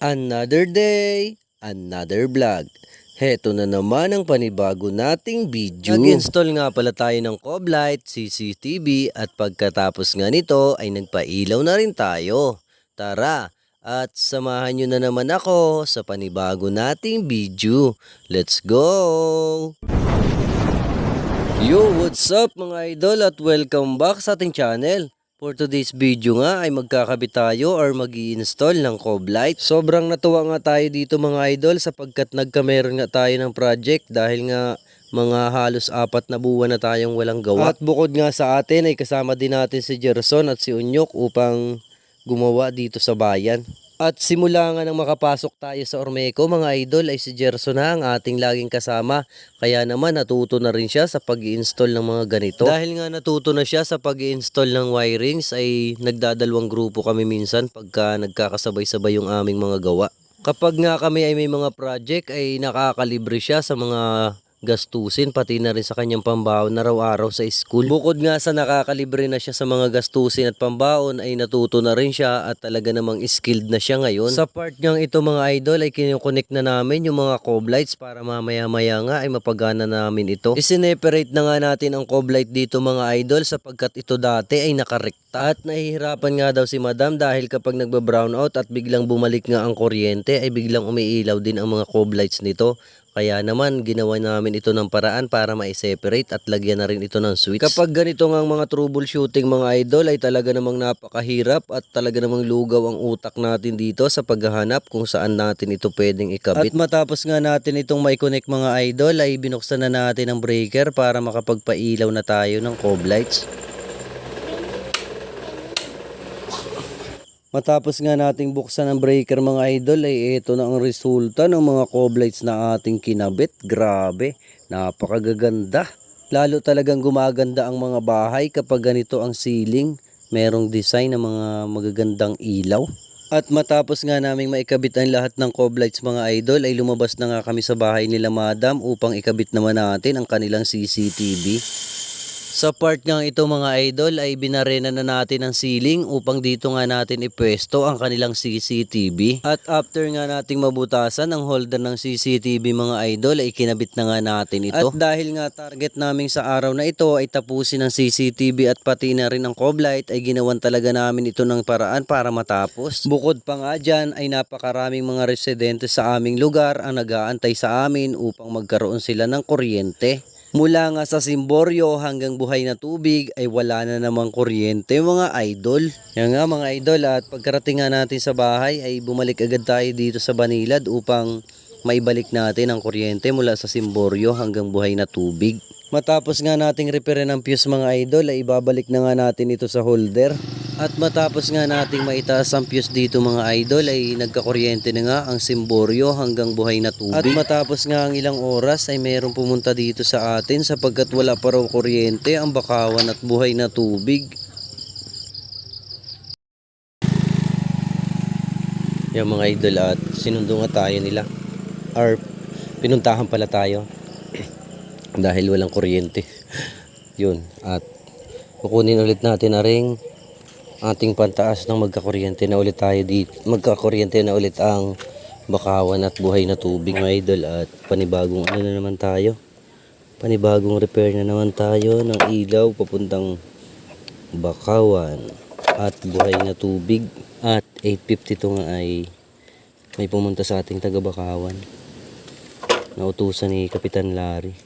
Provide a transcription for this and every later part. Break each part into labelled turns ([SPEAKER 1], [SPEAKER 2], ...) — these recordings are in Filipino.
[SPEAKER 1] Another day, another vlog. Heto na naman ang panibago nating video. Nag-install nga pala tayo ng Coblight, CCTV at pagkatapos nga nito ay nagpailaw na rin tayo. Tara at samahan nyo na naman ako sa panibago nating video. Let's go! Yo, what's up mga idol at welcome back sa ating channel. For today's video nga ay magkakabit tayo or mag-i-install ng Coblight. Sobrang natuwa nga tayo dito mga idol sapagkat nagkameron nga tayo ng project dahil nga mga halos 4 na buwan na tayong walang gawa. At bukod nga sa atin ay kasama din natin si Gerson at si Unyok upang gumawa dito sa bayan. At simula nga nang makapasok tayo sa Ormeco mga idol ay si Gerson na ang ating laging kasama. Kaya naman natuto na rin siya sa pag-i-install ng mga ganito. Dahil nga natuto na siya sa pag-i-install ng wirings ay nagdadalawang grupo kami minsan pagka nagkakasabay-sabay yung aming mga gawa. Kapag nga kami ay may mga project ay nakakalibre siya sa mga gastusin pati na rin sa kanyang pambaon na araw-araw sa school. Bukod nga sa nakakalibre na siya sa mga gastusin at pambaon ay natuto na rin siya at talaga namang skilled na siya ngayon. Sa part niyang ito mga idol ay kinukonect na namin yung mga Coblights para mamaya-maya nga ay mapagana namin ito. Isineperate na nga natin ang Coblight dito mga idol sapagkat ito dati ay nakarekta at nahihirapan nga daw si madam dahil kapag nagba-brownout at biglang bumalik nga ang kuryente ay biglang umiilaw din ang mga Coblights nito. Kaya naman ginawa namin ito ng paraan para ma-separate at lagyan na rin ito ng switch. Kapag ganito nga mga troubleshooting mga idol ay talaga namang napakahirap at talaga namang lugaw ang utak natin dito sa paghahanap kung saan natin ito pwedeng ikabit. At matapos nga natin itong mai-connect mga idol ay binuksan na natin ang breaker para makapagpailaw na tayo ng Coblights. Matapos nga nating buksan ang breaker mga idol ay ito na ang resulta ng mga Coblights na ating kinabit. Grabe, napakagaganda. Lalo talagang gumaganda ang mga bahay kapag ganito ang ceiling. Merong design ng mga magagandang ilaw. At matapos nga naming maikabit ang lahat ng Coblights mga idol ay lumabas na nga kami sa bahay nila madam upang ikabit naman natin ang kanilang CCTV. Sa part nga ito mga idol ay binarena na natin ang ceiling upang dito nga natin ipwesto ang kanilang CCTV. At after nga nating mabutasan ang holder ng CCTV mga idol ay kinabit na nga natin ito. At dahil nga target namin sa araw na ito ay tapusin ang CCTV at pati na rin ang Coblight ay ginawan talaga namin ito ng paraan para matapos. Bukod pa nga dyan ay napakaraming mga residente sa aming lugar ang nag-aantay sa amin upang magkaroon sila ng kuryente. Mula nga sa Simboryo hanggang Buhay na Tubig ay wala na namang kuryente mga idol. Yan nga mga idol at pagkarating nga natin sa bahay ay bumalik agad tayo dito sa Banilad upang maibalik natin ang kuryente mula sa Simboryo hanggang Buhay na Tubig. Matapos nga nating repairin ang fuse mga idol ay ibabalik na nga natin ito sa holder. At matapos nga nating maitaas ang fuse dito mga idol ay nagkakuryente na nga ang Simboryo hanggang Buhay na Tubig. At matapos nga ang ilang oras ay mayroong pumunta dito sa atin sapagkat wala pa raw kuryente ang Bakawan at Buhay na Tubig. Yung mga idol at sinundo nga tayo nila or pinuntahan pala tayo dahil walang kuryente. Yun at kukunin ulit natin na ring ating pantaas ng magkakuryente na ulit tayo dito. Magkakuryente na ulit ang Bakawan at Buhay na Tubig mga idol at panibagong ano na naman tayo. Panibagong repair na naman tayo ng ilaw papuntang Bakawan at Buhay na Tubig. At 8:52 nga ay may pumunta sa ating taga Bakawan. Nautusan ni Kapitan Larry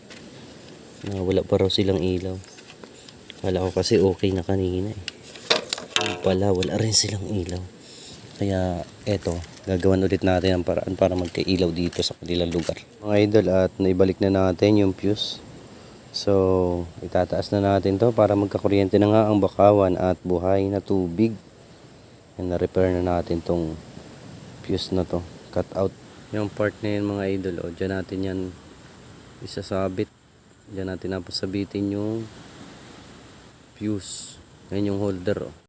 [SPEAKER 1] na wala pa raw silang ilaw. Kala ko kasi okay na kanina eh. Pala wala rin silang ilaw. Kaya eto, gagawan ulit natin ang paraan para magka-ilaw dito sa kanilang lugar. Mga idol at naibalik na natin yung fuse. So itataas na natin to para magkakuryente na nga ang Bakawan at Buhay na Tubig. Yan, na-repair na natin tong fuse na to. Cut out. Yung part na yun mga idol. O, dyan natin yan isasabit. Dyan natin napasabitin yung fuse. Yan yung holder. O.